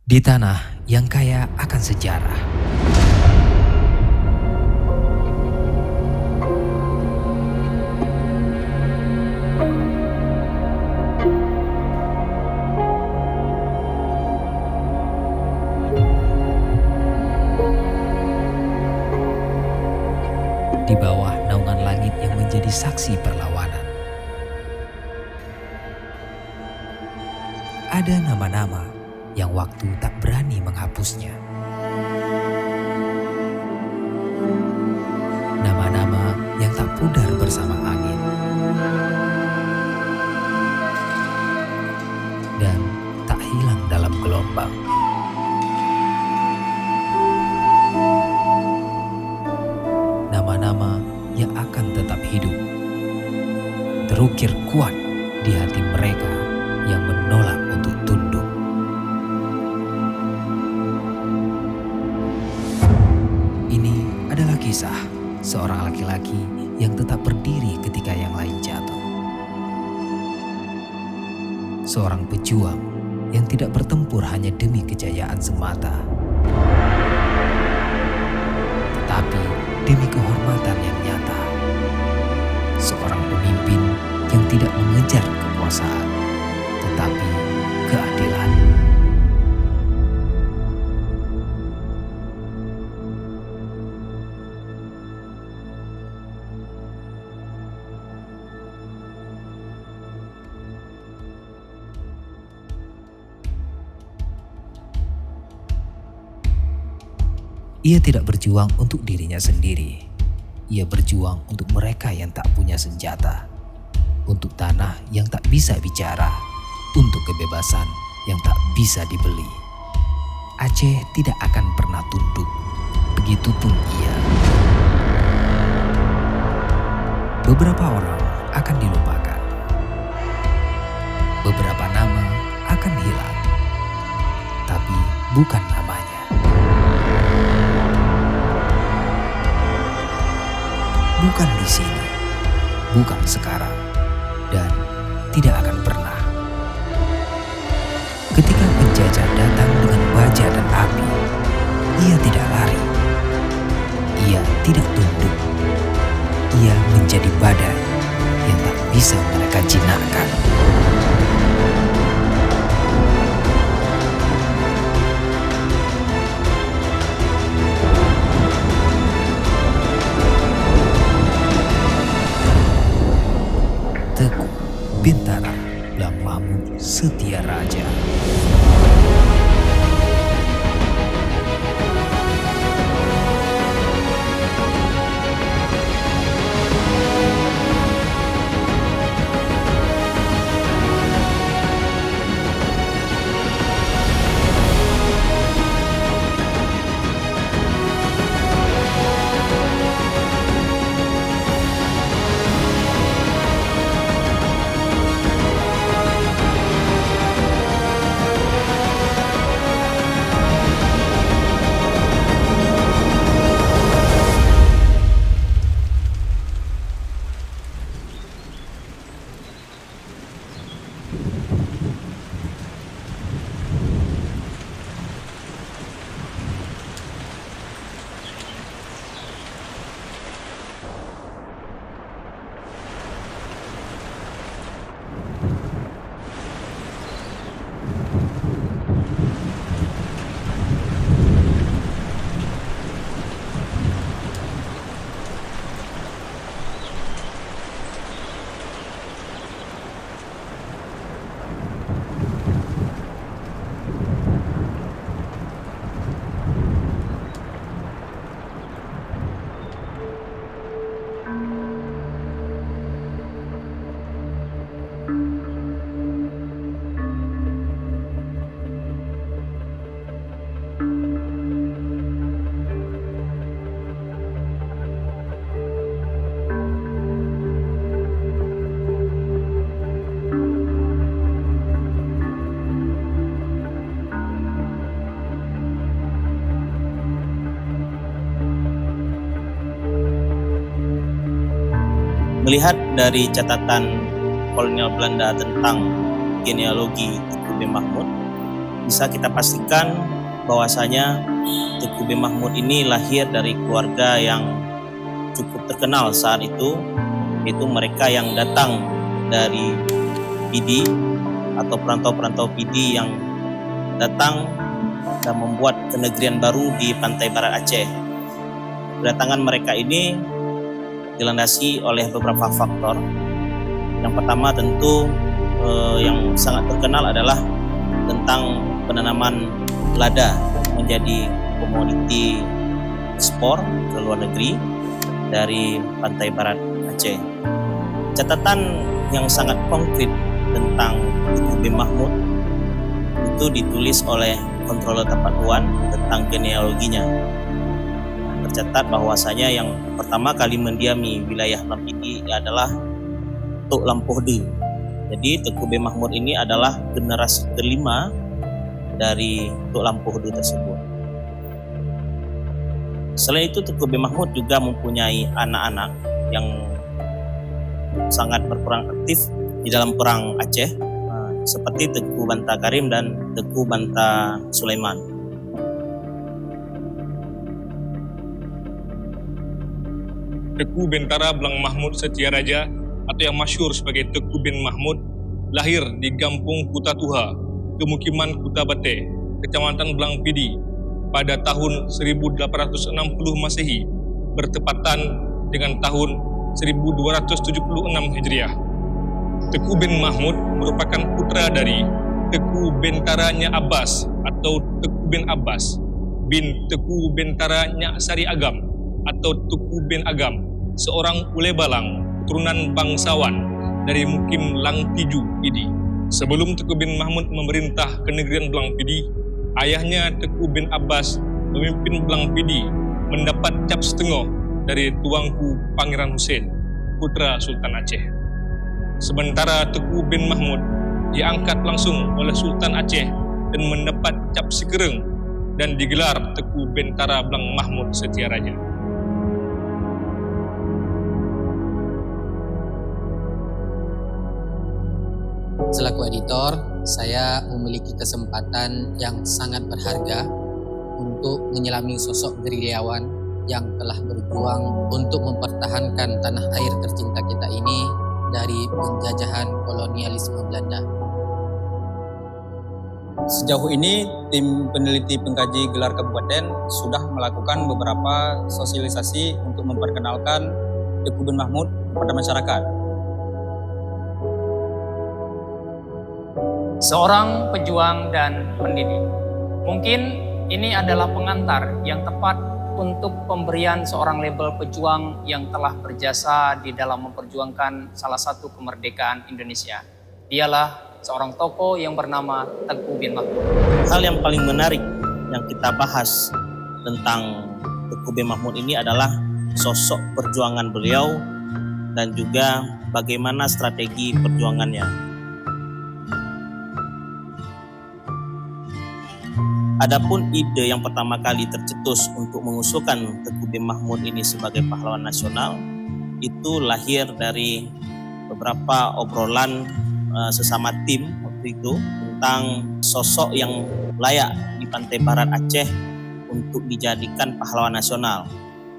Di tanah yang kaya akan sejarah, di bawah naungan langit yang menjadi saksi perlawanan, ada nama-nama yang waktu tak berani menghapusnya. Nama-nama yang tak pudar bersama angin dan tak hilang dalam gelombang. Nama-nama yang akan tetap hidup, terukir kuat di hati mereka yang menolak untuk tunduk. Ini adalah kisah seorang laki-laki yang tetap berdiri ketika yang lain jatuh. Seorang pejuang yang tidak bertempur hanya demi kejayaan semata, tetapi demi kehormatan yang nyata. Seorang pemimpin yang tidak mengejar kekuasaan, tetapi keadilan. Ia tidak berjuang untuk dirinya sendiri. Ia berjuang untuk mereka yang tak punya senjata, untuk tanah yang tak bisa bicara, untuk kebebasan yang tak bisa dibeli. Aceh tidak akan pernah tunduk, begitupun ia. Beberapa orang akan dilupakan, beberapa nama akan hilang, tapi bukan namanya. Bukan di sini, bukan sekarang, dan tidak akan pernah. Ketika penjajah datang dengan baja dan api, ia tidak lari. Ia tidak tunduk. Ia menjadi badai yang tak bisa mereka jinakkan. Teguh Bintara Blang Mahmud Setia Raja. Melihat dari catatan kolonial Belanda tentang genealogi Tuku B. Mahmud, bisa kita pastikan bahwasanya Teguh bin Mahmud ini lahir dari keluarga yang cukup terkenal saat itu, yaitu mereka yang datang dari Pidi atau perantau-perantau Pidi yang datang dan membuat kenegrian baru di pantai barat Aceh. Kedatangan mereka ini dilandasi oleh beberapa faktor. Yang pertama tentu yang sangat terkenal adalah tentang penanaman lada menjadi komoditi ekspor ke luar negeri dari pantai barat Aceh. Catatan yang sangat konkret tentang Teguh bin Mahmud itu ditulis oleh kontroler Tapak Tuan tentang genealoginya. Tercatat bahwasanya yang pertama kali mendiami wilayah Lampidi adalah Tok Lampohde. Jadi Teguh bin Mahmud ini adalah generasi kelima dari Tok Lampohde tersebut. Selain itu Teguh bin Mahmud juga mempunyai anak-anak yang sangat berperan aktif di dalam perang Aceh, seperti Teguh Banta Karim dan Teguh Banta Sulaiman. Teguh Bentara Blang Mahmud Setiaraja atau yang masyhur sebagai Teguh bin Mahmud lahir di Kampung Kuta Tuha, Pemukiman Kuta Bate, Kecamatan Blang Pidi pada tahun 1860 Masehi bertepatan dengan tahun 1276 Hijriah. Teguh bin Mahmud merupakan putra dari Teguh Bentaranya Abbas atau Teguh bin Abbas bin Teguh Bentara Nyak Sari Agam atau Teguh bin Agam, seorang ule balang keturunan bangsawan dari Mukim Langtiju, Pidi. Sebelum Teguh bin Mahmud memerintah kenegrian Blang Pidi, ayahnya Teguh bin Abbas memimpin Blang Pidi mendapat cap setengah dari Tuanku Pangeran Hussein, putra Sultan Aceh. Sementara Teguh bin Mahmud diangkat langsung oleh Sultan Aceh dan mendapat cap sekereng dan digelar Teguh Bentara Blang Mahmud Setiaraja. Selaku editor, saya memiliki kesempatan yang sangat berharga untuk menyelami sosok gerilyawan yang telah berjuang untuk mempertahankan tanah air tercinta kita ini dari penjajahan kolonialisme Belanda. Sejauh ini, tim peneliti pengkaji gelar kabupaten sudah melakukan beberapa sosialisasi untuk memperkenalkan Teguh bin Mahmud kepada masyarakat. Seorang pejuang dan pendidik. Mungkin ini adalah pengantar yang tepat untuk pemberian seorang label pejuang yang telah berjasa di dalam memperjuangkan salah satu kemerdekaan Indonesia. Dialah seorang tokoh yang bernama Teguh bin Mahmud. Hal yang paling menarik yang kita bahas tentang Teguh bin Mahmud ini adalah sosok perjuangan beliau dan juga bagaimana strategi perjuangannya. Adapun ide yang pertama kali tercetus untuk mengusulkan Teguh bin Mahmud ini sebagai pahlawan nasional itu lahir dari beberapa obrolan sesama tim waktu itu tentang sosok yang layak di pantai barat Aceh untuk dijadikan pahlawan nasional.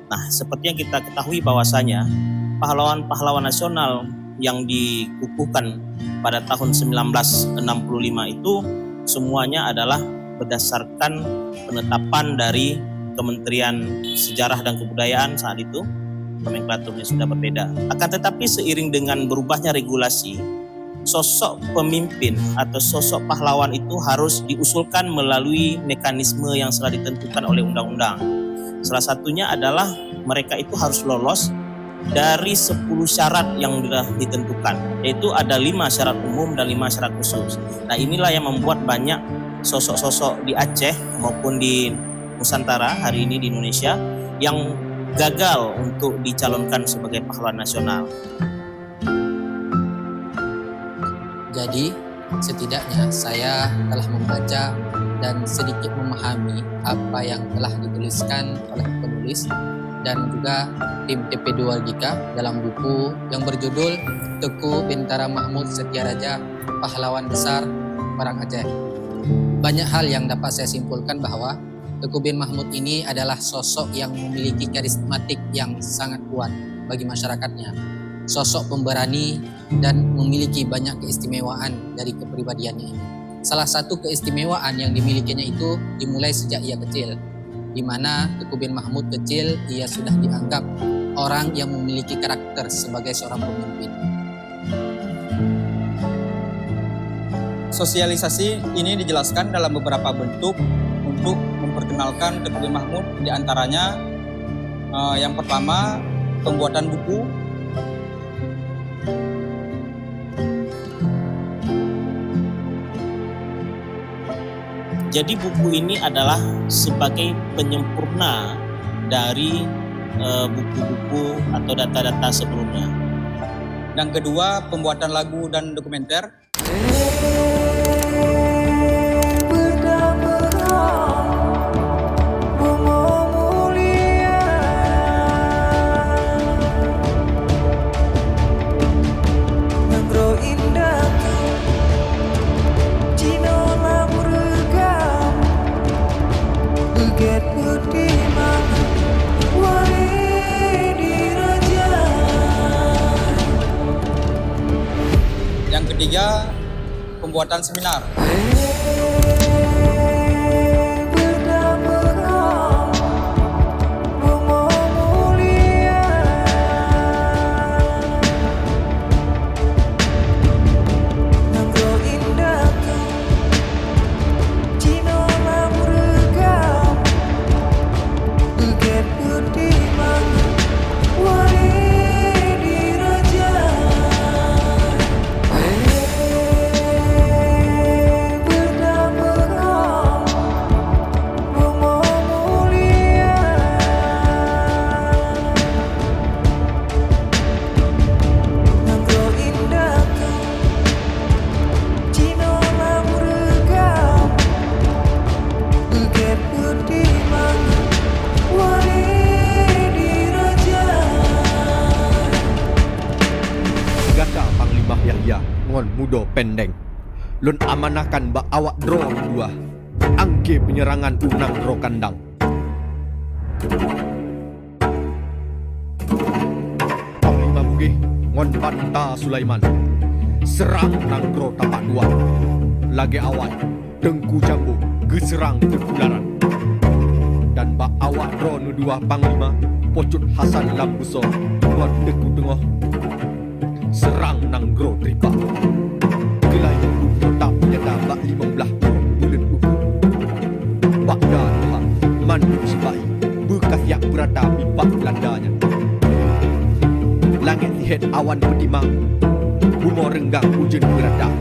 Nah, seperti yang kita ketahui bahwasanya pahlawan-pahlawan nasional yang dikukuhkan pada tahun 1965 itu semuanya adalah berdasarkan penetapan dari Kementerian Sejarah dan Kebudayaan saat itu. Nomenklaturnya sudah berbeda. Akan tetapi seiring dengan berubahnya regulasi, sosok pemimpin atau sosok pahlawan itu harus diusulkan melalui mekanisme yang telah ditentukan oleh undang-undang. Salah satunya adalah mereka itu harus lolos dari 10 syarat yang sudah ditentukan, yaitu ada 5 syarat umum dan 5 syarat khusus. Nah, inilah yang membuat banyak sosok-sosok di Aceh maupun di Nusantara hari ini di Indonesia yang gagal untuk dicalonkan sebagai pahlawan nasional. Jadi, setidaknya saya telah membaca dan sedikit memahami apa yang telah dituliskan oleh penulis dan juga tim TP2 GIKA dalam buku yang berjudul Teguh Bentara Mahmud Setiaraja, Pahlawan Besar Perang Aceh. Banyak hal yang dapat saya simpulkan bahwa Teuku bin Mahmud ini adalah sosok yang memiliki karismatik yang sangat kuat bagi masyarakatnya. Sosok pemberani dan memiliki banyak keistimewaan dari kepribadiannya ini. Salah satu keistimewaan yang dimilikinya itu dimulai sejak ia kecil, di mana Teuku bin Mahmud kecil ia sudah dianggap orang yang memiliki karakter sebagai seorang pemimpin. Sosialisasi ini dijelaskan dalam beberapa bentuk untuk memperkenalkan Teuku bin Mahmud, di antaranya yang pertama pembuatan buku, jadi buku ini adalah sebagai penyempurna dari buku-buku atau data-data sebelumnya. dan kedua pembuatan lagu dan dokumenter. Yang ketiga, pembuatan seminar. Ngon mudo pendeng lun amanahkan ba awak dro dua angke penyerangan unang dro kandang. Panglima Bugih ngon Panta Sulaiman serang nang dro tapak dua lagi awak Tengku Jambu geserang terkularan dan ba awak dro dua Panglima Pocut Hasan Lambuso ngon Teku Tengah serang nang gro tripa gelai tak penyata bak 15 bulan uku bak dah mandu sebai bekas yang berada bipak landanya langit lihat awan pedimang bumor renggang hujan berada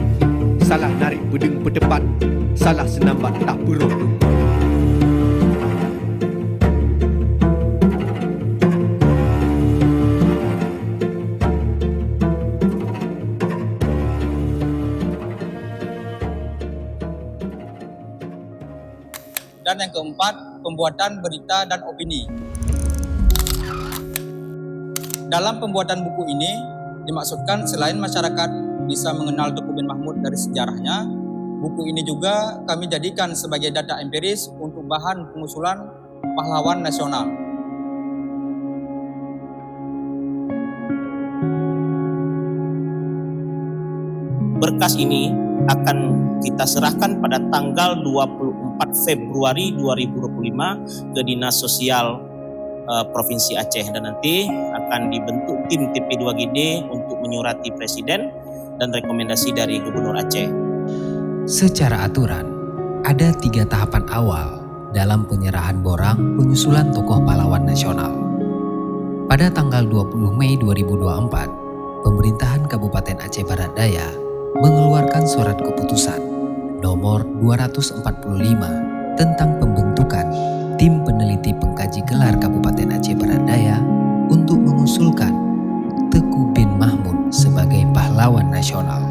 salah narik bedeng berdepan salah senambat tak berodong. Dan yang keempat, pembuatan berita dan opini. Dalam pembuatan buku ini, dimaksudkan selain masyarakat bisa mengenal Teuku bin Mahmud dari sejarahnya, buku ini juga kami jadikan sebagai data empiris untuk bahan pengusulan pahlawan nasional. Berkas ini akan kita serahkan pada tanggal 24 Februari 2025 ke Dinas Sosial Provinsi Aceh, dan nanti akan dibentuk tim TP2GD untuk menyurati Presiden dan rekomendasi dari Gubernur Aceh. Secara aturan, ada 3 tahapan awal dalam penyerahan borang penyusulan tokoh pahlawan nasional. Pada tanggal 20 Mei 2024, pemerintahan Kabupaten Aceh Barat Daya mengeluarkan surat keputusan nomor 245 tentang pembentukan tim peneliti pengkaji gelar Kabupaten Aceh Barat Daya untuk mengusulkan Teuku bin Mahmud sebagai pahlawan nasional.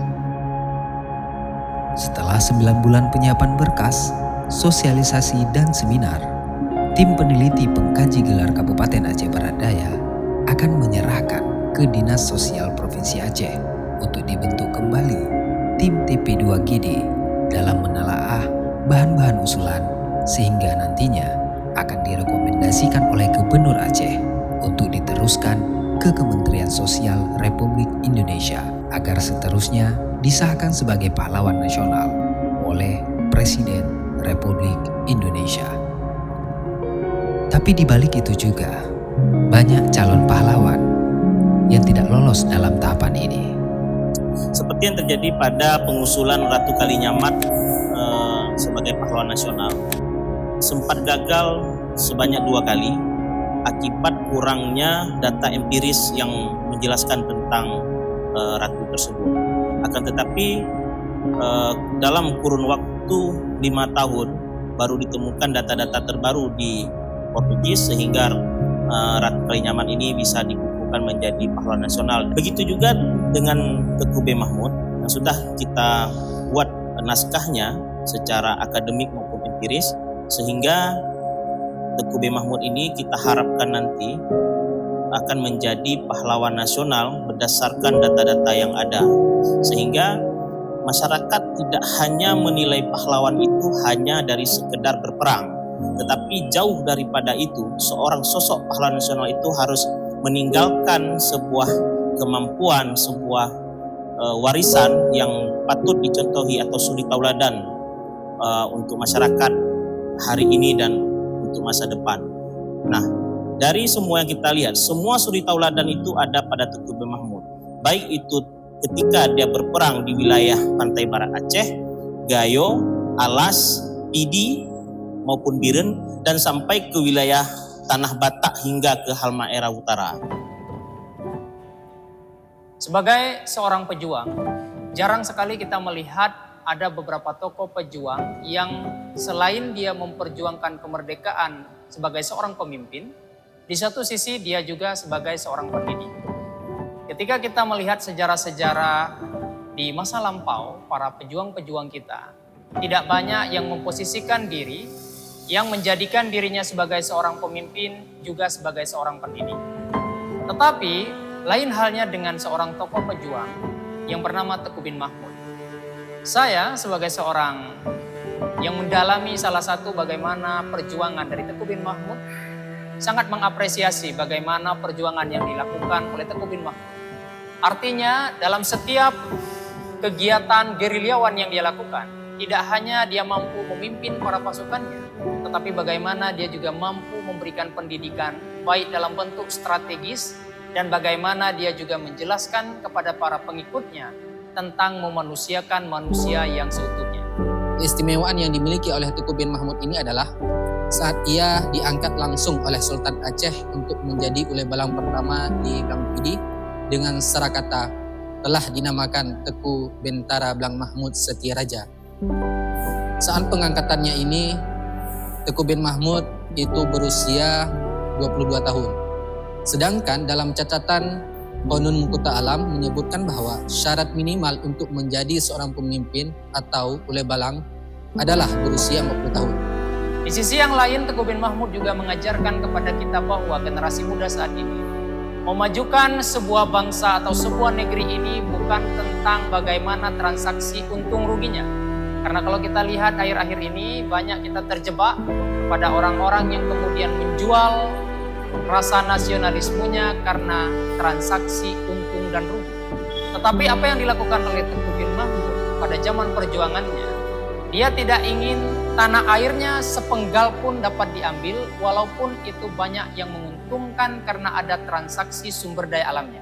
Setelah 9 bulan penyiapan berkas, sosialisasi dan seminar, tim peneliti pengkaji gelar Kabupaten Aceh Barat Daya akan menyerahkan ke Dinas Sosial Provinsi Aceh untuk dibentuk kembali tim TP2GD dalam menelaah bahan-bahan usulan sehingga nantinya akan direkomendasikan oleh Gubernur Aceh untuk diteruskan ke Kementerian Sosial Republik Indonesia agar seterusnya disahkan sebagai pahlawan nasional oleh Presiden Republik Indonesia. Tapi di balik itu juga banyak calon pahlawan yang tidak lolos dalam tahapan ini. Seperti yang terjadi pada pengusulan Ratu Kalinyamat sebagai pahlawan nasional, sempat gagal sebanyak 2 kali akibat kurangnya data empiris yang menjelaskan tentang ratu tersebut. Akan tetapi dalam kurun waktu 5 tahun baru ditemukan data-data terbaru di Portugis sehingga Ratu Kalinyamat ini bisa dikukuhkan menjadi pahlawan nasional. Begitu juga dengan Teuku B. Mahmud yang sudah kita buat naskahnya secara akademik maupun empiris, sehingga Teuku B. Mahmud ini kita harapkan nanti akan menjadi pahlawan nasional berdasarkan data-data yang ada, sehingga masyarakat tidak hanya menilai pahlawan itu hanya dari sekedar berperang, tetapi jauh daripada itu, seorang sosok pahlawan nasional itu harus meninggalkan sebuah kemampuan, sebuah warisan yang patut dicontohi atau suri tauladan untuk masyarakat hari ini dan untuk masa depan. Nah, dari semua yang kita lihat, semua suri tauladan itu ada pada Teuku B. Mahmud. Baik itu ketika dia berperang di wilayah pantai barat Aceh, Gayo, Alas, Pidi, maupun Biren, dan sampai ke wilayah Tanah Batak hingga ke Halmahera Utara. Sebagai seorang pejuang, jarang sekali kita melihat ada beberapa tokoh pejuang yang selain dia memperjuangkan kemerdekaan sebagai seorang pemimpin, di satu sisi dia juga sebagai seorang pendidik. Ketika kita melihat sejarah-sejarah di masa lampau, para pejuang-pejuang kita, tidak banyak yang memposisikan diri, yang menjadikan dirinya sebagai seorang pemimpin, juga sebagai seorang pendidik. Tetapi, lain halnya dengan seorang tokoh pejuang yang bernama Teuku bin Mahmud. Saya sebagai seorang yang mendalami salah satu bagaimana perjuangan dari Teuku bin Mahmud, sangat mengapresiasi bagaimana perjuangan yang dilakukan oleh Teuku bin Mahmud. Artinya dalam setiap kegiatan gerilyawan yang dia lakukan, tidak hanya dia mampu memimpin para pasukannya, tetapi bagaimana dia juga mampu memberikan pendidikan baik dalam bentuk strategis dan bagaimana dia juga menjelaskan kepada para pengikutnya tentang memanusiakan manusia yang seutuhnya. Keistimewaan yang dimiliki oleh Teuku bin Mahmud ini adalah saat ia diangkat langsung oleh Sultan Aceh untuk menjadi ule balang pertama di Blang Pidi dengan serakata telah dinamakan Teuku Bentara Blang Mahmud Setiaraja. Saat pengangkatannya ini, Teuku bin Mahmud itu berusia 22 tahun. Sedangkan dalam catatan Qanun Muqta Alam menyebutkan bahwa syarat minimal untuk menjadi seorang pemimpin atau ule balang adalah berusia 40 tahun. Di sisi yang lain, Teuku bin Mahmud juga mengajarkan kepada kita bahwa generasi muda saat ini memajukan sebuah bangsa atau sebuah negeri ini bukan tentang bagaimana transaksi untung ruginya. Karena kalau kita lihat akhir-akhir ini banyak kita terjebak kepada orang-orang yang kemudian menjual rasa nasionalismenya karena transaksi untung dan rugi. Tetapi apa yang dilakukan oleh Teuku bin Mahmud pada zaman perjuangannya, dia tidak ingin tanah airnya sepenggal pun dapat diambil walaupun itu banyak yang menguntungkan karena ada transaksi sumber daya alamnya.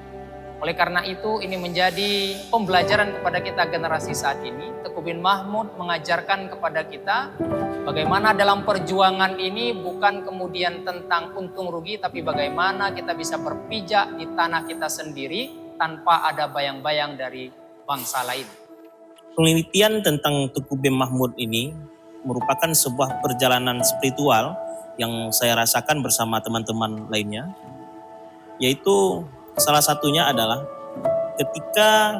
Oleh karena itu ini menjadi pembelajaran kepada kita generasi saat ini. Teuku bin Mahmud mengajarkan kepada kita bagaimana dalam perjuangan ini bukan kemudian tentang untung rugi, tapi bagaimana kita bisa berpijak di tanah kita sendiri tanpa ada bayang-bayang dari bangsa lain. Penelitian tentang Teuku bin Mahmud ini merupakan sebuah perjalanan spiritual yang saya rasakan bersama teman-teman lainnya, yaitu salah satunya adalah ketika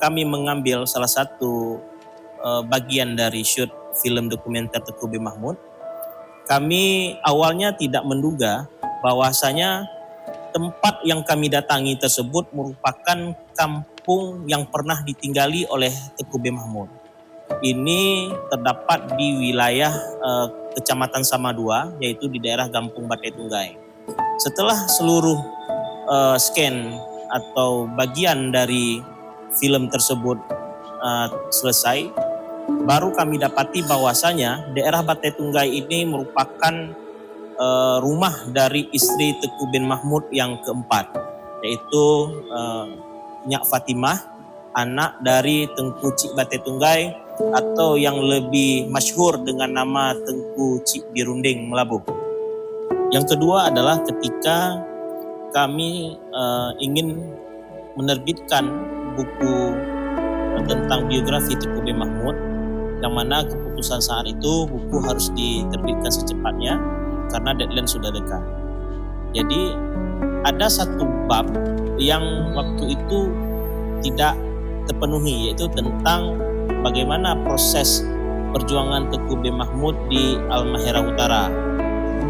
kami mengambil salah satu bagian dari shoot film dokumenter Teuku bin Mahmud, kami awalnya tidak menduga bahwasanya tempat yang kami datangi tersebut merupakan kampung yang pernah ditinggali oleh Teuku bin Mahmud. ini terdapat di wilayah Kecamatan Samadua, yaitu di daerah Gampung Bate Tunggai. Setelah seluruh scan atau bagian dari film tersebut selesai, baru kami dapati bahwasanya daerah Bate Tunggai ini merupakan rumah dari istri Teuku bin Mahmud yang keempat, yaitu Nyak Fatimah, anak dari Tengku Cik Bate Tunggai atau yang lebih masyhur dengan nama Tengku Cik Birunding Melabuh. Yang kedua adalah ketika kami ingin menerbitkan buku tentang biografi Teuku bin Mahmud, yang mana keputusan saat itu buku harus diterbitkan secepatnya karena deadline sudah dekat. Jadi ada satu bab yang waktu itu tidak terpenuhi, yaitu tentang bagaimana proses perjuangan Teuku bin Mahmud di Halmahera Utara,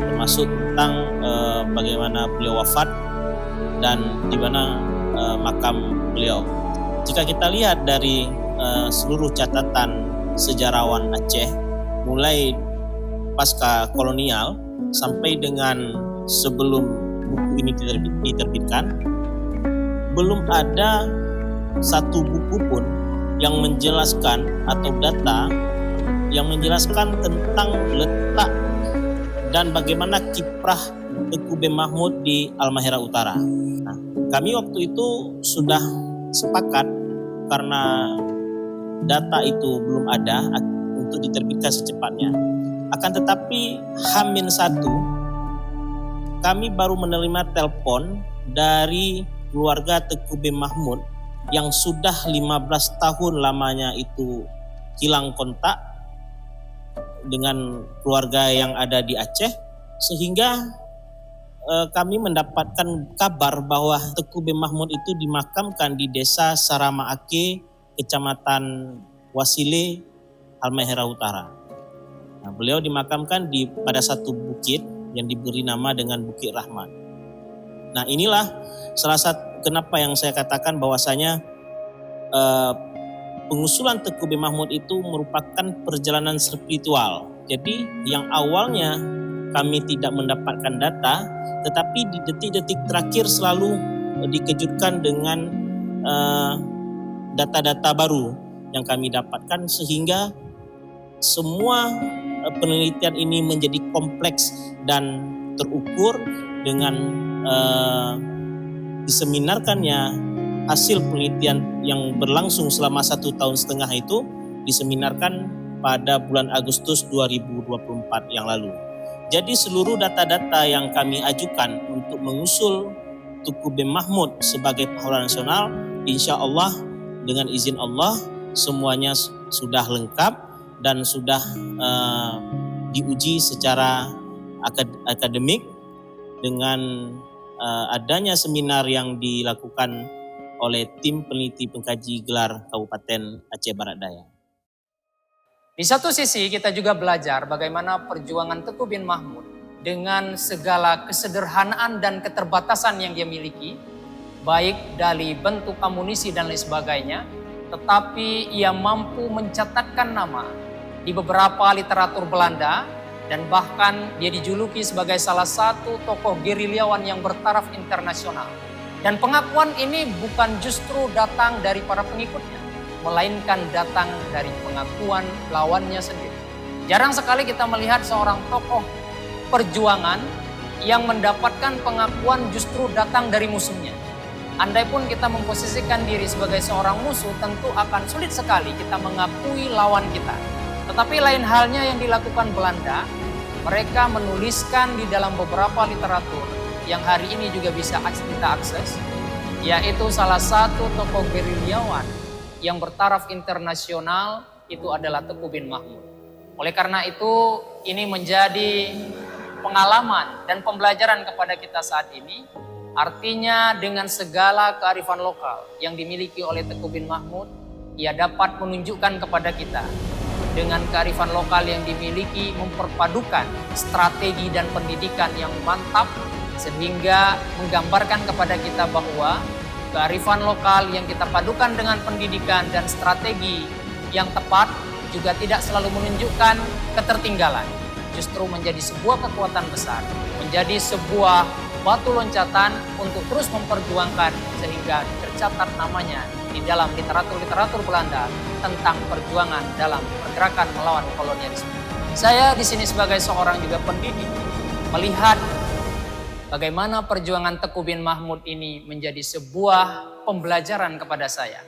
termasuk tentang bagaimana beliau wafat dan di mana makam beliau. Jika kita lihat dari seluruh catatan sejarawan Aceh, mulai pasca kolonial sampai dengan sebelum buku ini diterbitkan, belum ada satu buku pun yang menjelaskan atau data yang menjelaskan tentang letak dan bagaimana kiprah Teuku bin Mahmud di Halmahera Utara. Nah, kami waktu itu sudah sepakat karena data itu belum ada untuk diterbitkan secepatnya. Akan tetapi H-1 kami baru menerima telepon dari keluarga Teuku bin Mahmud yang sudah 15 tahun lamanya itu hilang kontak dengan keluarga yang ada di Aceh, sehingga kami mendapatkan kabar bahwa Teuku bin Mahmud itu dimakamkan di desa Saramaake, Kecamatan Wasile, Halmahera Utara. Nah, beliau dimakamkan pada satu bukit yang diberi nama dengan Bukit Rahmat. Nah, inilah salah satu kenapa yang saya katakan bahwasanya pengusulan Teuku bin Mahmud itu merupakan perjalanan spiritual. Jadi yang awalnya kami tidak mendapatkan data, tetapi di detik-detik terakhir selalu dikejutkan dengan data-data baru yang kami dapatkan, sehingga semua penelitian ini menjadi kompleks dan terukur dengan diseminarkannya hasil penelitian yang berlangsung selama 1,5 tahun itu diseminarkan pada bulan Agustus 2024 yang lalu. Jadi seluruh data-data yang kami ajukan untuk mengusul Teuku bin Mahmud sebagai pahlawan nasional, insya Allah dengan izin Allah semuanya sudah lengkap dan sudah diuji secara akademik dengan adanya seminar yang dilakukan oleh tim peneliti pengkaji gelar Kabupaten Aceh Barat Daya. Di satu sisi kita juga belajar bagaimana perjuangan Teuku bin Mahmud dengan segala kesederhanaan dan keterbatasan yang dia miliki, baik dari bentuk amunisi dan lain sebagainya, tetapi ia mampu mencatatkan nama di beberapa literatur Belanda dan bahkan dia dijuluki sebagai salah satu tokoh gerilyawan yang bertaraf internasional. Dan pengakuan ini bukan justru datang dari para pengikutnya, melainkan datang dari pengakuan lawannya sendiri. Jarang sekali kita melihat seorang tokoh perjuangan yang mendapatkan pengakuan justru datang dari musuhnya. Andai pun kita memposisikan diri sebagai seorang musuh, tentu akan sulit sekali kita mengakui lawan kita. Tetapi lain halnya yang dilakukan Belanda, mereka menuliskan di dalam beberapa literatur yang hari ini juga bisa kita akses, yaitu salah satu tokoh gerilyawan yang bertaraf internasional itu adalah Teuku bin Mahmud. Oleh karena itu, ini menjadi pengalaman dan pembelajaran kepada kita saat ini. Artinya dengan segala kearifan lokal yang dimiliki oleh Teuku bin Mahmud, ia dapat menunjukkan kepada kita dengan kearifan lokal yang dimiliki memperpadukan strategi dan pendidikan yang mantap, sehingga menggambarkan kepada kita bahwa kearifan lokal yang kita padukan dengan pendidikan dan strategi yang tepat juga tidak selalu menunjukkan ketertinggalan, justru menjadi sebuah kekuatan besar, menjadi sebuah batu loncatan untuk terus memperjuangkan sehingga tercatat namanya di dalam literatur Belanda tentang perjuangan dalam pergerakan melawan kolonialisme. Saya di sini sebagai seorang juga pendidik melihat bagaimana perjuangan Teguh bin Mahmud ini menjadi sebuah pembelajaran kepada saya.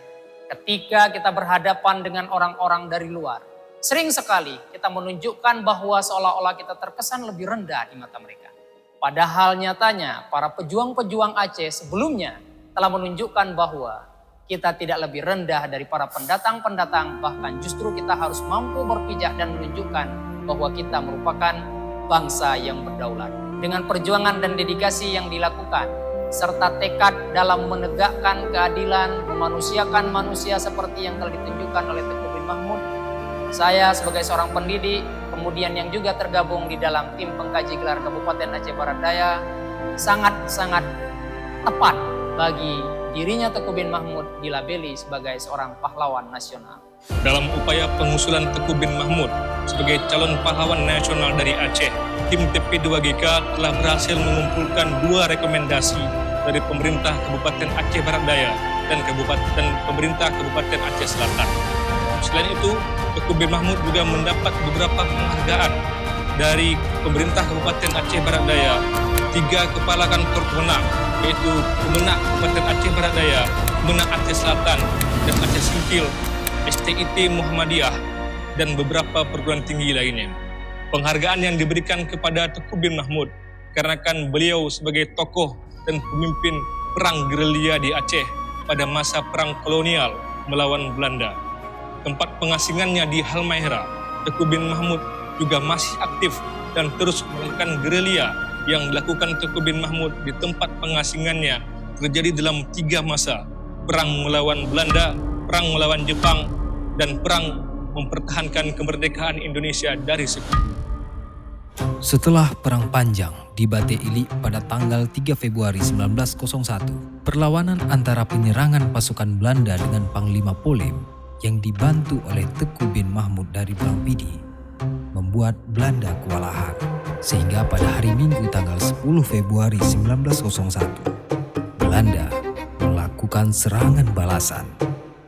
Ketika kita berhadapan dengan orang-orang dari luar, sering sekali kita menunjukkan bahwa seolah-olah kita terkesan lebih rendah di mata mereka. Padahal nyatanya para pejuang-pejuang Aceh sebelumnya telah menunjukkan bahwa kita tidak lebih rendah dari para pendatang-pendatang, bahkan justru kita harus mampu berpijak dan menunjukkan bahwa kita merupakan bangsa yang berdaulat. Dengan perjuangan dan dedikasi yang dilakukan, serta tekad dalam menegakkan keadilan, memanusiakan manusia seperti yang telah ditunjukkan oleh Teguh bin Mahmud, saya sebagai seorang pendidik, kemudian yang juga tergabung di dalam tim pengkaji gelar Kabupaten Aceh Barat Daya, sangat-sangat tepat bagi dirinya Teguh bin Mahmud dilabeli sebagai seorang pahlawan nasional. Dalam upaya pengusulan Teguh bin Mahmud sebagai calon pahlawan nasional dari Aceh, tim TP2GK telah berhasil mengumpulkan 2 rekomendasi dari pemerintah Kabupaten Aceh Barat Daya dan pemerintah Kabupaten Aceh Selatan. Selain itu, Teguh bin Mahmud juga mendapat beberapa penghargaan dari pemerintah Kabupaten Aceh Barat Daya, 3 kepala kantor kemenang, yaitu Kemenak Kabupaten Aceh Barat Daya, Kemenak Aceh Selatan, dan Aceh Singkil, STIT Muhammadiyah, dan beberapa perguruan tinggi lainnya. Penghargaan yang diberikan kepada Teguh bin Mahmud karena beliau sebagai tokoh dan pemimpin perang gerilya di Aceh pada masa perang kolonial melawan Belanda. Tempat pengasingannya di Halmahera, Teguh bin Mahmud juga masih aktif dan terus melakukan gerilya yang dilakukan Teguh bin Mahmud di tempat pengasingannya terjadi dalam 3 masa: perang melawan Belanda, perang melawan Jepang, dan perang mempertahankan kemerdekaan Indonesia dari sekutu. Setelah Perang Panjang di Bate Ilik pada tanggal 3 Februari 1901, perlawanan antara penyerangan pasukan Belanda dengan Panglima Polim yang dibantu oleh Teguh bin Mahmud dari Blangpidi membuat Belanda kewalahan, sehingga pada hari Minggu tanggal 10 Februari 1901, Belanda melakukan serangan balasan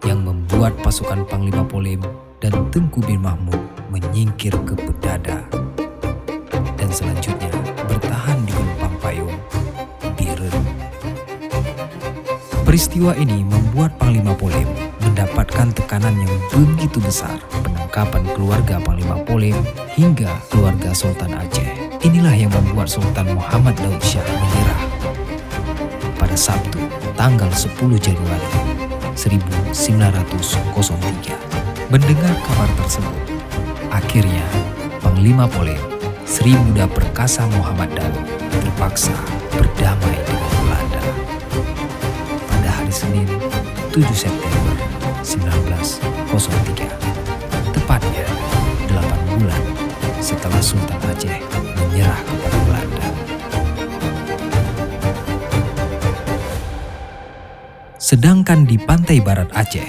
yang membuat pasukan Panglima Polim dan Teguh bin Mahmud menyingkir ke Bedada dan selanjutnya bertahan di Gempang Payung, Biren. Peristiwa ini membuat Panglima Polim mendapatkan tekanan yang begitu besar, penangkapan keluarga Panglima Polim hingga keluarga Sultan Aceh. Inilah yang membuat Sultan Muhammad Daud Shah menyerah pada Sabtu tanggal 10 Januari 1903. Mendengar kabar tersebut, akhirnya Panglima Polim Sri Muda Perkasa Muhammad Daud terpaksa berdamai dengan Belanda pada hari Senin 7 September 1903, tepatnya 8 bulan setelah Sultan Aceh menyerah kepada Belanda. Sedangkan di pantai barat Aceh,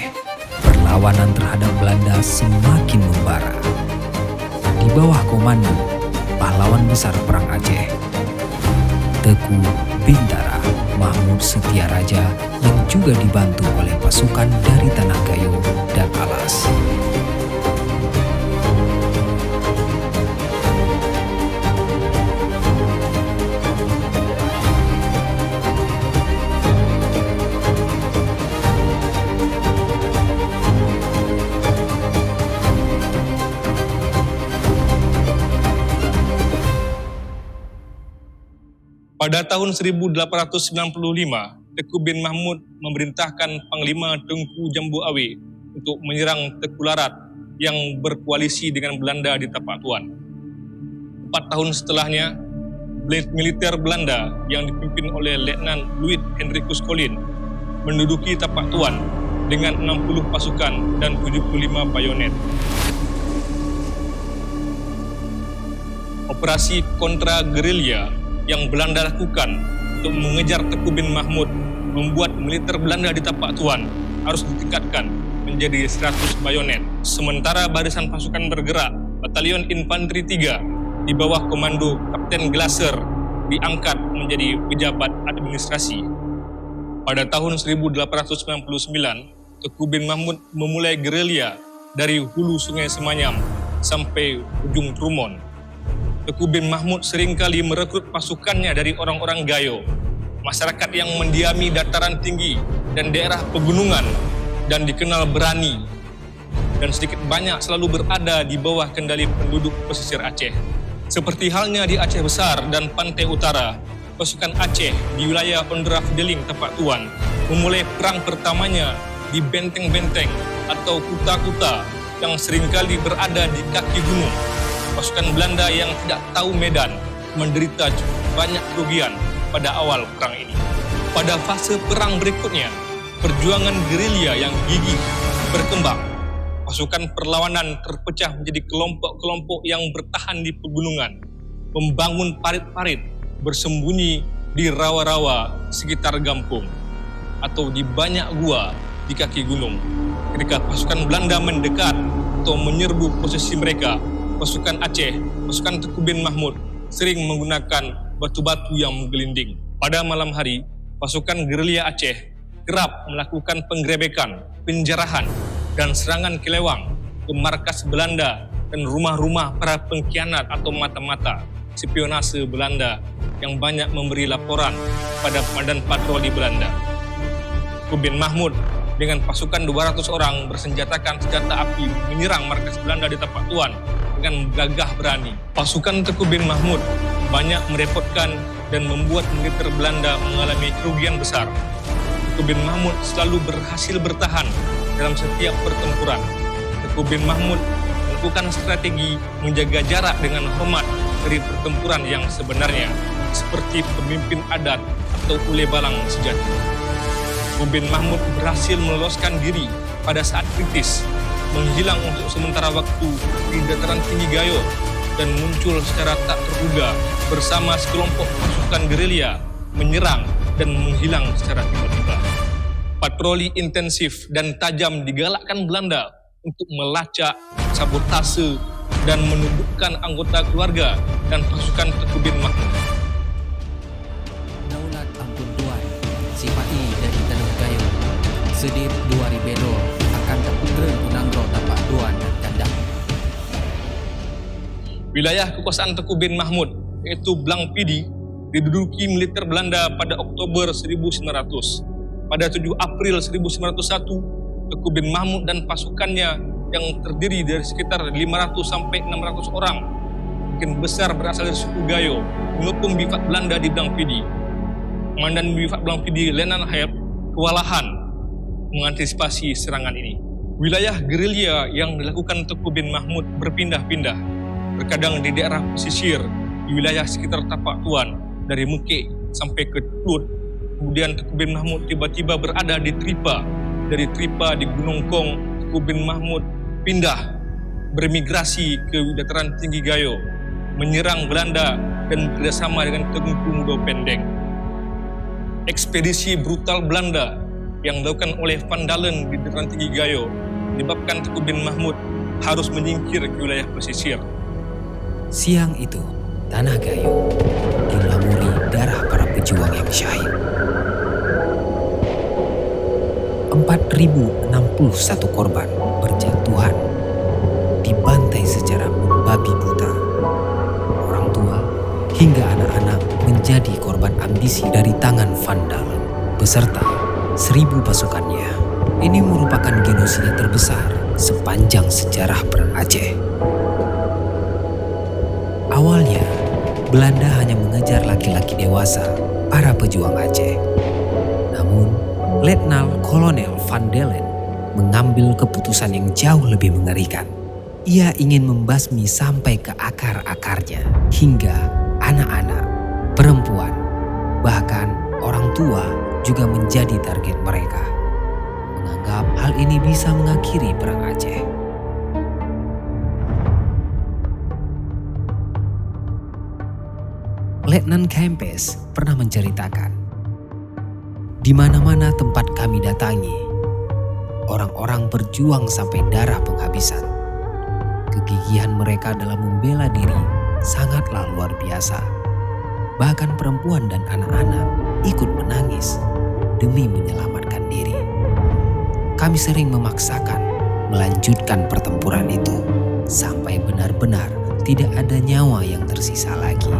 perlawanan terhadap Belanda semakin membara. Di bawah komando pahlawan besar perang Aceh, Teguh Bintara Mahmud Setiaraja, yang juga dibantu oleh pasukan dari Tanah Gayo dan Alas. Pada tahun 1895, Teguh bin Mahmud memerintahkan Panglima Tengku Jambu Awe untuk menyerang Teku Larat yang berkoalisi dengan Belanda di Tapak Tuan. 4 tahun setelahnya, blade militer Belanda yang dipimpin oleh Letnan Louis Hendrikus Collin menduduki Tapak Tuan dengan 60 pasukan dan 75 bayonet. Operasi kontra gerilya yang Belanda lakukan untuk mengejar Teguh bin Mahmud membuat militer Belanda di Tapak Tuan harus ditingkatkan menjadi 100 bayonet. Sementara barisan pasukan bergerak, Batalion Infanteri 3 di bawah komando Kapten Glaser diangkat menjadi pejabat administrasi. Pada tahun 1899, Teuku bin Mahmud memulai gerilya dari hulu Sungai Semanyam sampai ujung Trumon. Teuku bin Mahmud seringkali merekrut pasukannya dari orang-orang Gayo, masyarakat yang mendiami dataran tinggi dan daerah pegunungan dan dikenal berani dan sedikit banyak selalu berada di bawah kendali penduduk pesisir Aceh. Seperti halnya di Aceh Besar dan Pantai Utara, pasukan Aceh di wilayah Ondra Fideling Tapak Tuan memulai perang pertamanya di benteng-benteng atau kuta-kuta yang seringkali berada di kaki gunung. Pasukan Belanda yang tidak tahu medan menderita cukup banyak kerugian pada awal perang ini. Pada fase perang berikutnya, perjuangan gerilya yang gigih berkembang. Pasukan perlawanan terpecah menjadi kelompok-kelompok yang bertahan di pegunungan, membangun parit-parit, bersembunyi di rawa-rawa sekitar Gampung, atau di banyak gua di kaki gunung. Ketika pasukan Belanda mendekat atau menyerbu posisi mereka, pasukan Aceh, pasukan Teuku bin Mahmud sering menggunakan batu-batu yang menggelinding. Pada malam hari, pasukan gerilya Aceh kerap melakukan penggerebekan, penjarahan, dan serangan kelewang ke markas Belanda dan rumah-rumah para pengkhianat atau mata-mata spionase Belanda yang banyak memberi laporan pada Komandan Patroli Belanda. Teuku bin Mahmud dengan pasukan 200 orang bersenjatakan senjata api menyerang markas Belanda di Tapak Tuan dengan gagah berani. Pasukan Teuku bin Mahmud banyak merepotkan dan membuat militer Belanda mengalami kerugian besar. Teuku bin Mahmud selalu berhasil bertahan dalam setiap pertempuran. Teuku bin Mahmud melakukan strategi menjaga jarak dengan hormat dari pertempuran yang sebenarnya, seperti pemimpin adat atau ule balang sejati. Teuku bin Mahmud berhasil meloloskan diri pada saat kritis, menghilang untuk sementara waktu di dataran tinggi Gayo, dan muncul secara tak terduga bersama sekelompok pasukan gerilya menyerang dan menghilang secara tiba-tiba. Patroli intensif dan tajam digalakkan Belanda untuk melacak, sabotase, dan menundukkan anggota keluarga dan pasukan Teuku bin Mahmud. Daulat ampun Tuan, Sipati dari Tanah Gayo, Sedir 2 Bedo akan terpudren Unangro Tapak Tuan dan Kandang. Wilayah kekuasaan Teuku bin Mahmud, yaitu Blang Pidi, diduduki militer Belanda pada Oktober 1900. Pada 7 April 1901, Teuku bin Mahmud dan pasukannya yang terdiri dari sekitar 500 sampai 600 orang, mungkin besar berasal dari suku Gayo, mengepung bivak Belanda di Blang Pidi. Komandan bivak Blang Pidi, Lenan Hayab, kewalahan mengantisipasi serangan ini. Wilayah gerilya yang dilakukan Teuku bin Mahmud berpindah-pindah, terkadang di daerah pesisir, di wilayah sekitar Tapak Tuan, dari Mekik sampai ke Tlut. Kemudian Teuku bin Mahmud tiba-tiba berada di Tripa. Dari Tripa di Gunung Kong, Teuku bin Mahmud pindah, bermigrasi ke dataran tinggi Gayo, menyerang Belanda dan bekerjasama dengan Tengku Mudo Pendeng. Ekspedisi brutal Belanda yang dilakukan oleh Van Dalen di dataran tinggi Gayo menyebabkan Teuku bin Mahmud harus menyingkir ke wilayah pesisir. Siang itu, Tanah Gayo dilamuri darah para pejuang yang syahid. 4.061 korban berjatuhan, dibantai secara membabi buta. Orang tua hingga anak-anak menjadi korban ambisi dari tangan Van Dalen beserta 1.000 pasukannya. Ini merupakan genosida terbesar sepanjang sejarah Perang Aceh. Awalnya, Belanda hanya mengejar laki-laki dewasa, para pejuang Aceh. Namun, Letnan Kolonel Van Dalen mengambil keputusan yang jauh lebih mengerikan. Ia ingin membasmi sampai ke akar-akarnya, hingga anak-anak, perempuan, bahkan orang tua juga menjadi target mereka. Menganggap hal ini bisa mengakhiri Perang Aceh. Letnan Kempes pernah menceritakan, di mana-mana tempat kami datangi, orang-orang berjuang berjuang sampai darah penghabisan. Kegigihan mereka dalam membela diri sangatlah luar biasa. Bahkan perempuan dan anak-anak ikut menangis demi menyelamatkan diri. Kami sering memaksakan melanjutkan pertempuran itu sampai benar-benar tidak ada nyawa yang tersisa lagi.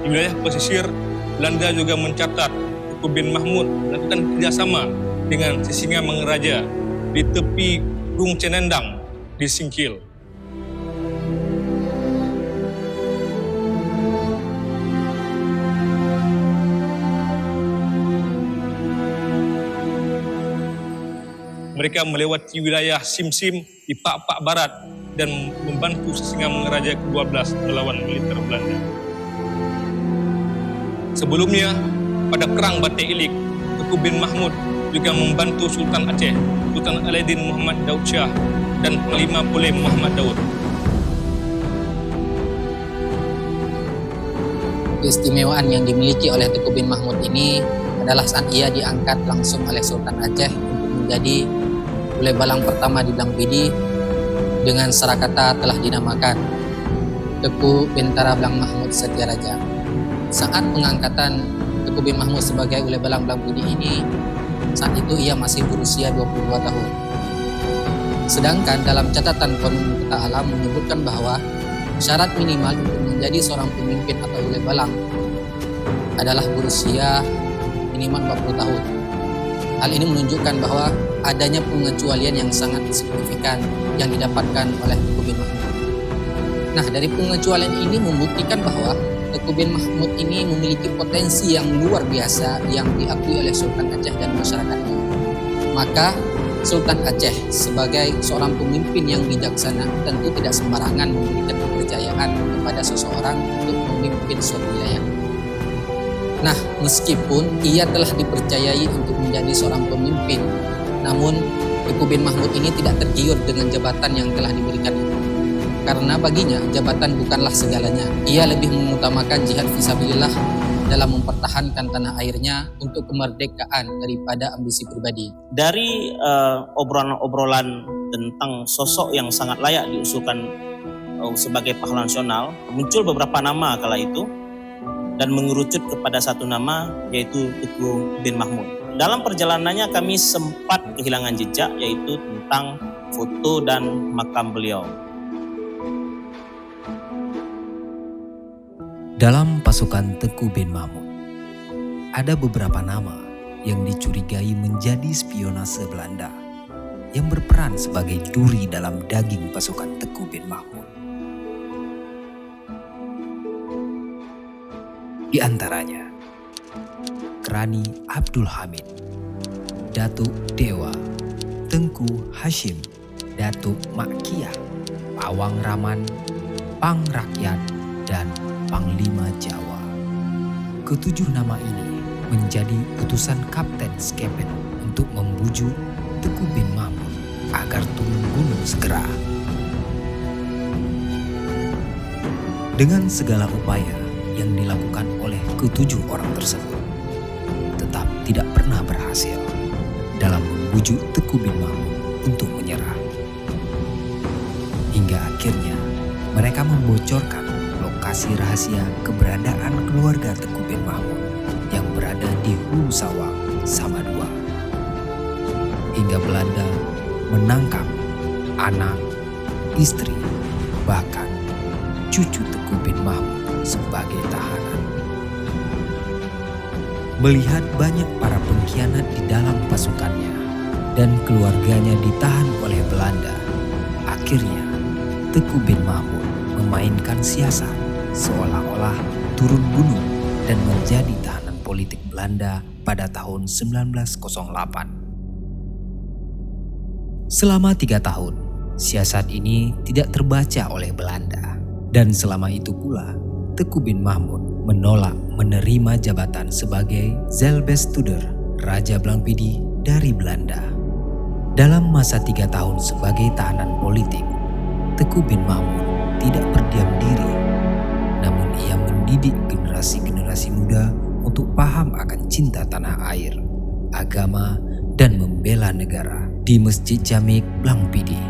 Di wilayah pesisir, Belanda juga mencatat Teku bin Mahmud melakukan kerjasama dengan Sisingamangaraja di tepi Gung Cenendang di Singkil. Mereka melewati wilayah Simsim di Pak-Pak Barat dan membantu Sisingamangaraja ke-12 melawan militer Belanda. Sebelumnya, pada Perang Batik Ilik, Teku bin Mahmud juga membantu Sultan Aceh, Sultan Aladdin Muhammad Daud Shah, dan Panglima Polem Muhammad Daud. Keistimewaan yang dimiliki oleh Teku bin Mahmud ini adalah saat ia diangkat langsung oleh Sultan Aceh untuk menjadi Ule Balang pertama di Blang Pidi dengan sarakata telah dinamakan Teku Bintara Blang Mahmud Setiaraja. Saat pengangkatan Teku bin Mahmud sebagai Ule Balang Blang Pidi ini, saat itu ia masih berusia 22 tahun. Sedangkan dalam catatan Konun Peta Alam menyebutkan bahwa syarat minimal untuk menjadi seorang pemimpin atau Ule Balang adalah berusia minimal 40 tahun. Hal ini menunjukkan bahwa adanya pengecualian yang sangat signifikan yang didapatkan oleh Teku bin Mahmud. Nah, dari pengecualian ini membuktikan bahwa Teku bin Mahmud ini memiliki potensi yang luar biasa yang diakui oleh Sultan Aceh dan masyarakatnya. Maka Sultan Aceh sebagai seorang pemimpin yang bijaksana tentu tidak sembarangan memberikan kepercayaan kepada seseorang untuk memimpin suatu wilayah. Nah, meskipun ia telah dipercayai untuk menjadi seorang pemimpin, namun Teku bin Mahmud ini tidak tergiur dengan jabatan yang telah diberikan itu. Karena baginya jabatan bukanlah segalanya. Ia lebih mengutamakan jihad fisabilillah dalam mempertahankan tanah airnya untuk kemerdekaan daripada ambisi pribadi. Dari obrolan-obrolan tentang sosok yang sangat layak diusulkan sebagai pahlawan nasional, muncul beberapa nama kala itu dan mengerucut kepada satu nama, yaitu Teku bin Mahmud. Dalam perjalanannya kami sempat kehilangan jejak, yaitu tentang foto dan makam beliau. Dalam pasukan Teku bin Mahmud, ada beberapa nama yang dicurigai menjadi spionase Belanda yang berperan sebagai duri dalam daging pasukan Teku bin Mahmud. Di antaranya, Krani Abdul Hamid, Datuk Dewa, Tengku Hashim, Datuk Makiah, Pawang Raman, Pang Rakyat, dan Panglima Jawa. Ketujuh nama ini menjadi utusan Kapten Skepen untuk membujuk Teku bin Mahmud agar turun gunung segera. Dengan segala upaya yang dilakukan oleh ketujuh orang tersebut, tetap tidak pernah berhasil dalam membujuk Teku bin Mahmud untuk menyerah. Hingga akhirnya mereka membocorkan lokasi rahasia keberadaan keluarga Teku bin Mahmud yang berada di Hulu Sawang, Samadua. Hingga Belanda menangkap anak, istri, bahkan cucu Teku bin Mahmud sebagai tahanan. Melihat banyak para pengkhianat di dalam pasukannya dan keluarganya ditahan oleh Belanda, akhirnya Teku bin Mahmud memainkan siasat seolah-olah turun gunung dan menjadi tahanan politik Belanda pada tahun 1908. Selama 3 tahun, siasat ini tidak terbaca oleh Belanda. Dan selama itu pula, Teku bin Mahmud menolak menerima jabatan sebagai Zelbestuder, Raja Blangpidi dari Belanda. Dalam masa 3 tahun sebagai tahanan politik, Teku bin Mahmud tidak berdiam diri, namun ia mendidik generasi-generasi muda untuk paham akan cinta tanah air, agama, dan membela negara di Masjid Jamik Blangpidi.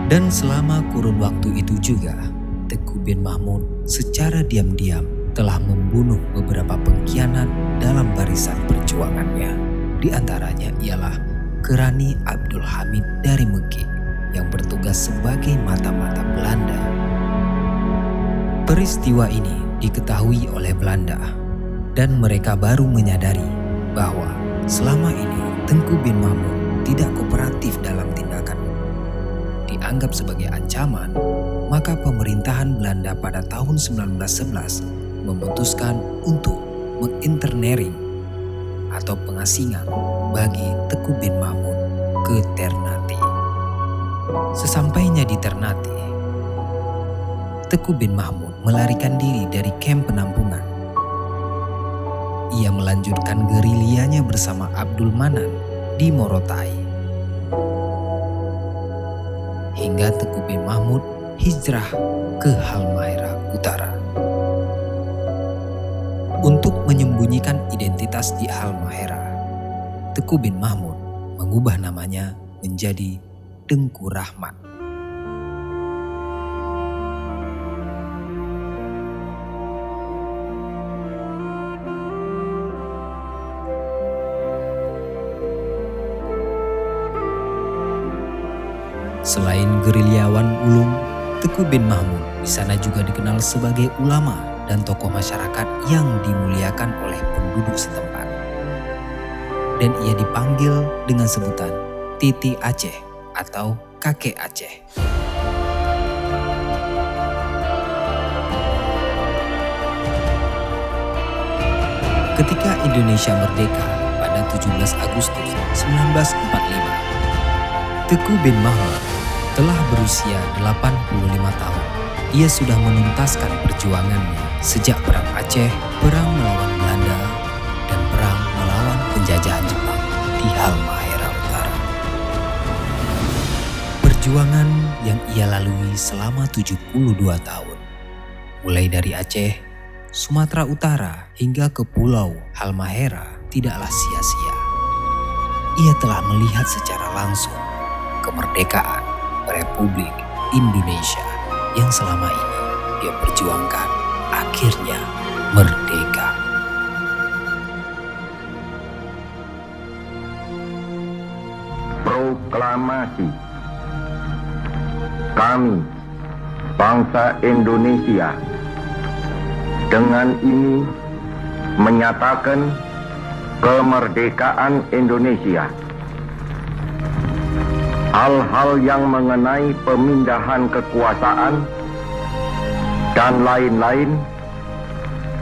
Dan selama kurun waktu itu juga, Teku bin Mahmud secara diam-diam telah membunuh beberapa pengkhianat dalam barisan perjuangannya. Di antaranya ialah Kerani Abdul Hamid dari Mekik yang bertugas sebagai mata-mata Belanda. Peristiwa ini diketahui oleh Belanda dan mereka baru menyadari bahwa selama ini Teku bin Mahmud tidak kooperatif dalam tindakan. Dianggap sebagai ancaman, maka pemerintahan Belanda pada tahun 1911 memutuskan untuk menginternering atau pengasingan bagi Teku bin Mahmud ke Ternate. Sesampainya di Ternate, Teku bin Mahmud melarikan diri dari kamp penampungan. Ia melanjutkan gerilyanya bersama Abdul Manan di Morotai. Hingga Teku bin Mahmud hijrah ke Halmahera Utara. Untuk menyembunyikan identitas di Halmahera, Teku bin Mahmud mengubah namanya menjadi Tengku Rahmat. Selain gerilyawan ulung, Teku bin Mahmud di sana juga dikenal sebagai ulama dan tokoh masyarakat yang dimuliakan oleh penduduk setempat. Dan ia dipanggil dengan sebutan Titi Aceh atau Kakek Aceh. Ketika Indonesia merdeka pada 17 Agustus 1945, Teku bin Mahmud telah berusia 85 tahun. Ia sudah menuntaskan perjuangannya sejak Perang Aceh, Perang melawan Belanda, dan Perang melawan penjajahan Jepang di Halmahera Utara. Perjuangan yang ia lalui selama 72 tahun, mulai dari Aceh, Sumatera Utara hingga ke Pulau Halmahera tidaklah sia-sia. Ia telah melihat secara langsung kemerdekaan Republik Indonesia yang selama ini dia perjuangkan akhirnya merdeka. Proklamasi. Kami, bangsa Indonesia, dengan ini menyatakan kemerdekaan Indonesia. Hal-hal yang mengenai pemindahan kekuasaan dan lain-lain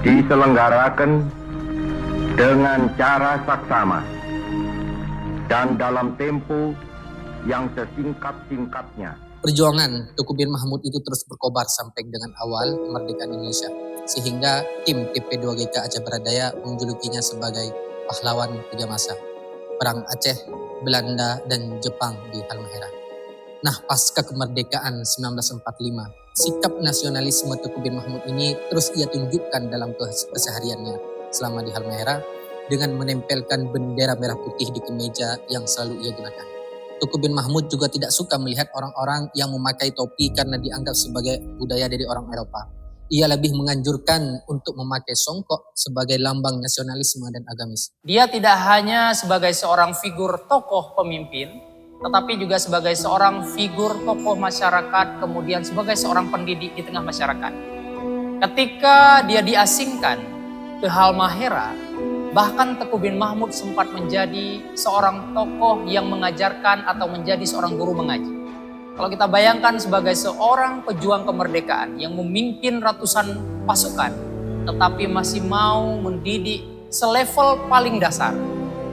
diselenggarakan dengan cara saksama dan dalam tempo yang sesingkat-singkatnya. Perjuangan Teku bin Mahmud itu terus berkobar sampai dengan awal kemerdekaan Indonesia, sehingga tim TP2GK Aceh Beradaya menjulukinya sebagai pahlawan 3 masa, Perang Aceh, Belanda, dan Jepang di Halmahera. Nah, pasca kemerdekaan 1945, sikap nasionalisme Teku bin Mahmud ini terus ia tunjukkan dalam kesehariannya selama di Halmahera dengan menempelkan bendera merah putih di kemeja yang selalu ia gunakan. Teku bin Mahmud juga tidak suka melihat orang-orang yang memakai topi karena dianggap sebagai budaya dari orang Eropa. Ia lebih menganjurkan untuk memakai songkok sebagai lambang nasionalisme dan agamis. Dia tidak hanya sebagai seorang figur tokoh pemimpin, tetapi juga sebagai seorang figur tokoh masyarakat, kemudian sebagai seorang pendidik di tengah masyarakat. Ketika dia diasingkan ke Halmahera, bahkan Teguh bin Mahmud sempat menjadi seorang tokoh yang mengajarkan atau menjadi seorang guru mengaji. Kalau kita bayangkan sebagai seorang pejuang kemerdekaan yang memimpin ratusan pasukan, tetapi masih mau mendidik selevel paling dasar,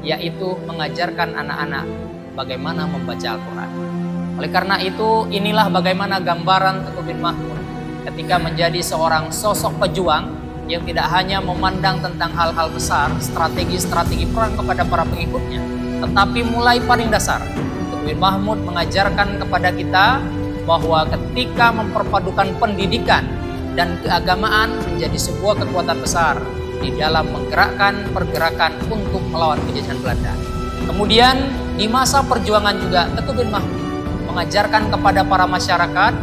yaitu mengajarkan anak-anak bagaimana membaca Al-Quran. Oleh karena itu, inilah bagaimana gambaran Teguh bin Mahmud ketika menjadi seorang sosok pejuang yang tidak hanya memandang tentang hal-hal besar, strategi-strategi perang kepada para pengikutnya, tetapi mulai paling dasar, Teguh bin Mahmud mengajarkan kepada kita bahwa ketika memperpadukan pendidikan dan keagamaan menjadi sebuah kekuatan besar di dalam menggerakkan pergerakan untuk melawan penjajahan Belanda. Kemudian di masa perjuangan juga Teguh bin Mahmud mengajarkan kepada para masyarakat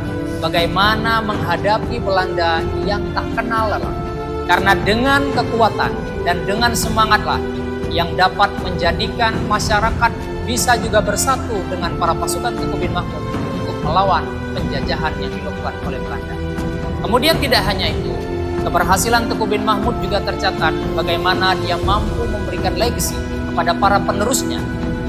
bagaimana menghadapi Belanda yang tak kenal lelah. Karena dengan kekuatan dan dengan semangatlah yang dapat menjadikan masyarakat bisa juga bersatu dengan para pasukan Teguh bin Mahmud untuk melawan penjajahan yang dilakukan oleh Belanda. Kemudian tidak hanya itu, keberhasilan Teguh bin Mahmud juga tercatat bagaimana dia mampu memberikan legacy kepada para penerusnya,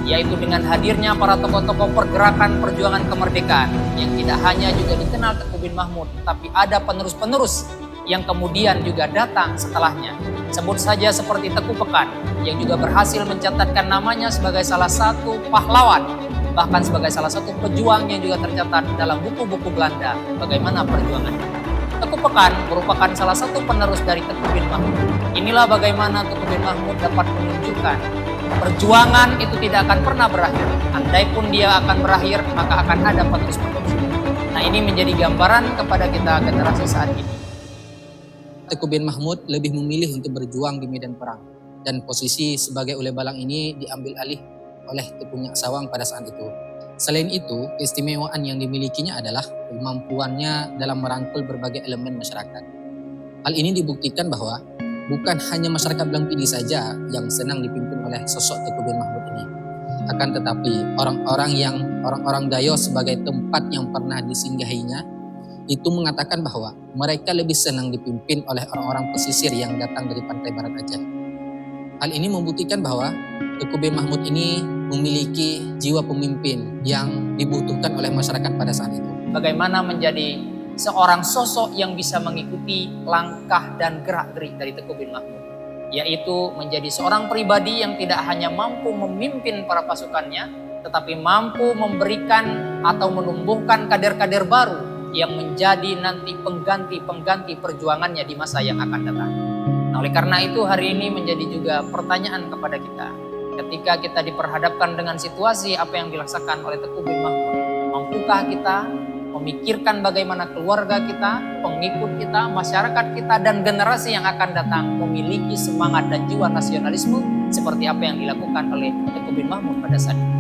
yaitu dengan hadirnya para tokoh-tokoh pergerakan perjuangan kemerdekaan yang tidak hanya juga dikenal Teguh bin Mahmud, tapi ada penerus-penerus yang kemudian juga datang setelahnya. Sebut saja seperti Teguh Pekan yang juga berhasil mencatatkan namanya sebagai salah satu pahlawan, bahkan sebagai salah satu pejuang yang juga tercatat dalam buku-buku Belanda bagaimana perjuangannya. Teguh Pekan merupakan salah satu penerus dari Teguh bin Mahmud. Inilah bagaimana Teguh bin Mahmud dapat menunjukkan perjuangan itu tidak akan pernah berakhir. Andai pun dia akan berakhir, maka akan ada penerus-penerus. Nah, ini menjadi gambaran kepada kita generasi saat ini. Teguh bin Mahmud lebih memilih untuk berjuang di medan perang, dan posisi sebagai ule balang ini diambil alih oleh Teguh Nyak Sawang pada saat itu. Selain itu, keistimewaan yang dimilikinya adalah kemampuannya dalam merangkul berbagai elemen masyarakat. Hal ini dibuktikan bahwa bukan hanya masyarakat Belang Pidi saja yang senang dipimpin oleh sosok Teguh bin Mahmud ini. Akan tetapi orang-orang Dayo sebagai tempat yang pernah disinggahinya itu mengatakan bahwa mereka lebih senang dipimpin oleh orang-orang pesisir yang datang dari pantai barat Aceh. Hal ini membuktikan bahwa Teguh bin Mahmud ini memiliki jiwa pemimpin yang dibutuhkan oleh masyarakat pada saat itu. Bagaimana menjadi seorang sosok yang bisa mengikuti langkah dan gerak-gerik dari Teguh bin Mahmud, yaitu menjadi seorang pribadi yang tidak hanya mampu memimpin para pasukannya, tetapi mampu memberikan atau menumbuhkan kader-kader baru yang menjadi nanti pengganti perjuangannya di masa yang akan datang. Nah, oleh karena itu hari ini menjadi juga pertanyaan kepada kita. Ketika kita diperhadapkan dengan situasi apa yang dilaksanakan oleh Teguh bin Mahmud, mampukah kita memikirkan bagaimana keluarga kita, pengikut kita, masyarakat kita, dan generasi yang akan datang memiliki semangat dan jiwa nasionalisme seperti apa yang dilakukan oleh Teguh bin Mahmud pada saat itu.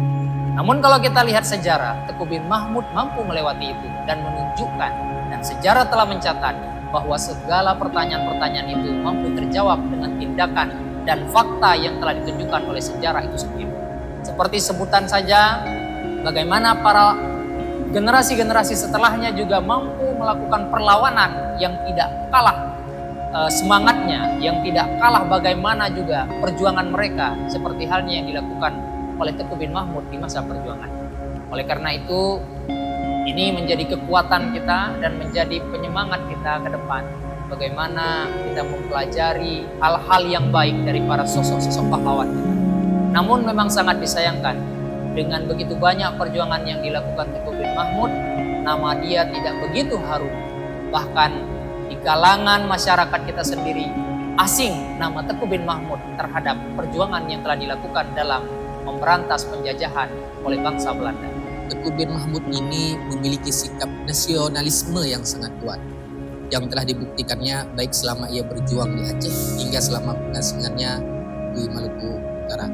Namun kalau kita lihat sejarah, Teguh bin Mahmud mampu melewati itu dan menunjukkan, dan sejarah telah mencatat bahwa segala pertanyaan-pertanyaan itu mampu terjawab dengan tindakan dan fakta yang telah ditunjukkan oleh sejarah itu sendiri. Seperti sebutan saja, bagaimana para generasi-generasi setelahnya juga mampu melakukan perlawanan yang tidak kalah semangatnya, yang tidak kalah bagaimana juga perjuangan mereka, seperti halnya yang dilakukan oleh Teguh bin Mahmud di masa perjuangan. Oleh karena itu, ini menjadi kekuatan kita dan menjadi penyemangat kita ke depan. Bagaimana kita mempelajari hal-hal yang baik dari para sosok-sosok pahlawan kita. Namun memang sangat disayangkan, dengan begitu banyak perjuangan yang dilakukan Teguh bin Mahmud, nama dia tidak begitu harum. Bahkan di kalangan masyarakat kita sendiri, asing nama Teguh bin Mahmud terhadap perjuangan yang telah dilakukan dalam memberantas penjajahan oleh bangsa Belanda. Teguh bin Mahmud ini memiliki sikap nasionalisme yang sangat kuat, yang telah dibuktikannya baik selama ia berjuang di Aceh hingga selama pengasingannya di Maluku Utara.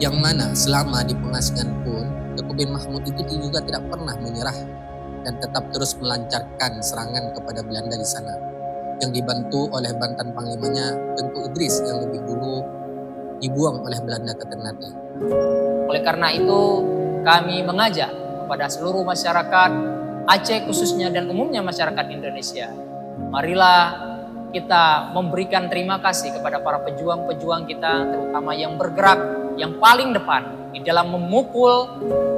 Yang mana selama di pengasingan pun Teguh bin Mahmud itu juga tidak pernah menyerah dan tetap terus melancarkan serangan kepada Belanda di sana, yang dibantu oleh Bantan Panglimanya Tengku Idris yang lebih dulu dibuang oleh Belanda ke Ternate. Oleh karena itu kami mengajak kepada seluruh masyarakat Aceh khususnya dan umumnya masyarakat Indonesia Marilah kita memberikan terima kasih kepada para pejuang-pejuang kita, terutama yang bergerak yang paling depan di dalam memukul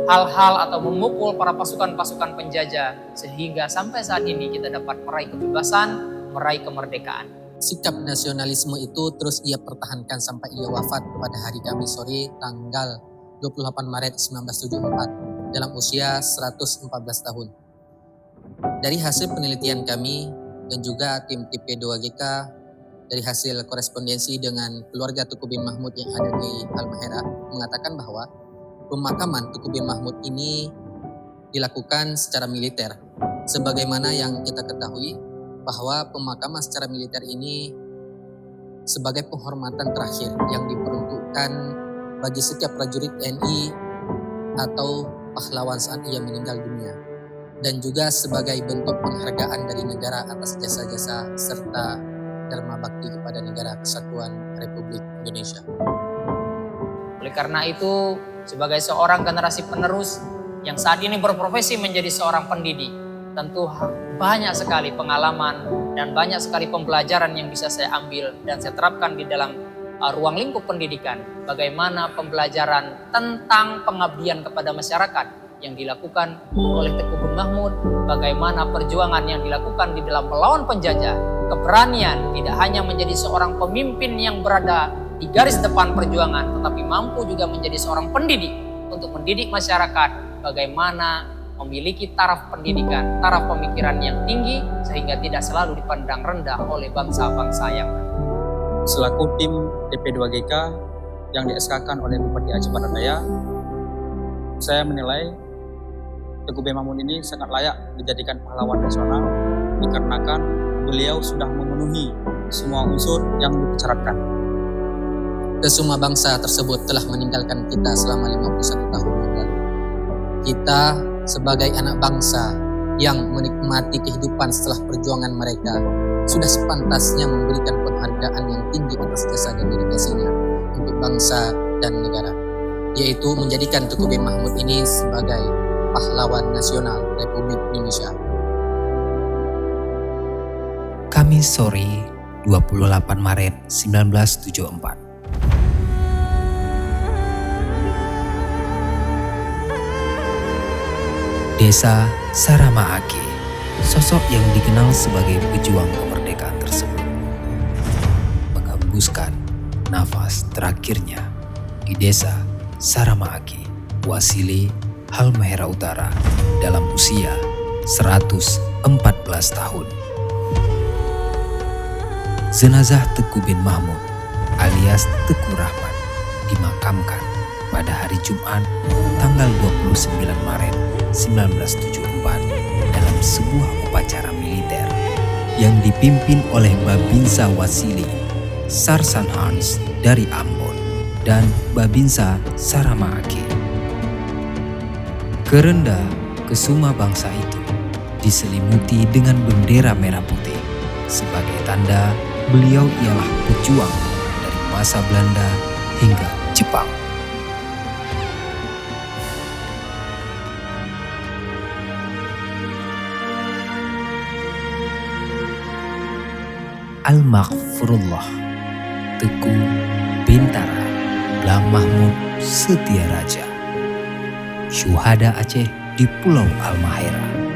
hal-hal atau memukul para pasukan-pasukan penjajah, sehingga sampai saat ini kita dapat meraih kebebasan, meraih kemerdekaan. Sikap nasionalisme itu terus ia pertahankan sampai ia wafat pada hari Kamis sore tanggal 28 Maret 1974 dalam usia 114 tahun. Dari hasil penelitian kami dan juga tim TP2GK, dari hasil korespondensi dengan keluarga Tuku bin Mahmud yang ada di Halmahera, mengatakan bahwa pemakaman Tuku bin Mahmud ini dilakukan secara militer. Sebagaimana yang kita ketahui bahwa pemakaman secara militer ini sebagai penghormatan terakhir yang diperuntukkan bagi setiap prajurit TNI atau pahlawan saat ia meninggal dunia, dan juga sebagai bentuk penghargaan dari negara atas jasa-jasa serta dharma bakti kepada negara Kesatuan Republik Indonesia. Oleh karena itu, sebagai seorang generasi penerus yang saat ini berprofesi menjadi seorang pendidik, tentu banyak sekali pengalaman dan banyak sekali pembelajaran yang bisa saya ambil dan saya terapkan di dalam ruang lingkup pendidikan. Bagaimana pembelajaran tentang pengabdian kepada masyarakat yang dilakukan oleh Tuku bin Mahmud, bagaimana perjuangan yang dilakukan di dalam melawan penjajah, keberanian tidak hanya menjadi seorang pemimpin yang berada di garis depan perjuangan, tetapi mampu juga menjadi seorang pendidik untuk mendidik masyarakat, bagaimana memiliki taraf pendidikan, taraf pemikiran yang tinggi sehingga tidak selalu dipandang rendah oleh bangsa-bangsa yang lain. Selaku tim TP2GK yang di-SK-kan oleh Bupati Aceh Barat Daya, saya menilai Tuku bin Mahmud ini sangat layak dijadikan pahlawan nasional dikarenakan beliau sudah memenuhi semua unsur yang dipersyaratkan. Kesuma bangsa tersebut telah meninggalkan kita selama 51 tahun yang lalu. Kita sebagai anak bangsa yang menikmati kehidupan setelah perjuangan mereka sudah sepantasnya memberikan penghargaan yang tinggi atas jasa dan dedikasinya untuk bangsa dan negara, yaitu menjadikan Tuku bin Mahmud ini sebagai pahlawan nasional Republik Indonesia. Kamis sore 28 Maret 1974. Desa Saramaake, sosok yang dikenal sebagai pejuang kemerdekaan tersebut, menghembuskan nafas terakhirnya di desa Saramaake, Wasili, Halmahera Utara dalam usia 114 tahun. Jenazah Tuku bin Mahmud alias Teku Rahman dimakamkan pada hari Jumat tanggal 29 Maret 1974 dalam sebuah upacara militer yang dipimpin oleh Babinsa Wasili Sarsan Hans dari Ambon dan Babinsa Saramaake. Kerenda kesuma bangsa itu diselimuti dengan bendera merah putih sebagai tanda beliau ialah pejuang dari masa Belanda hingga Jepang. Al-Maghfurullah Teku Bintara Blang Mahmud Setiaraja, Syuhada Aceh di Pulau Halmahera.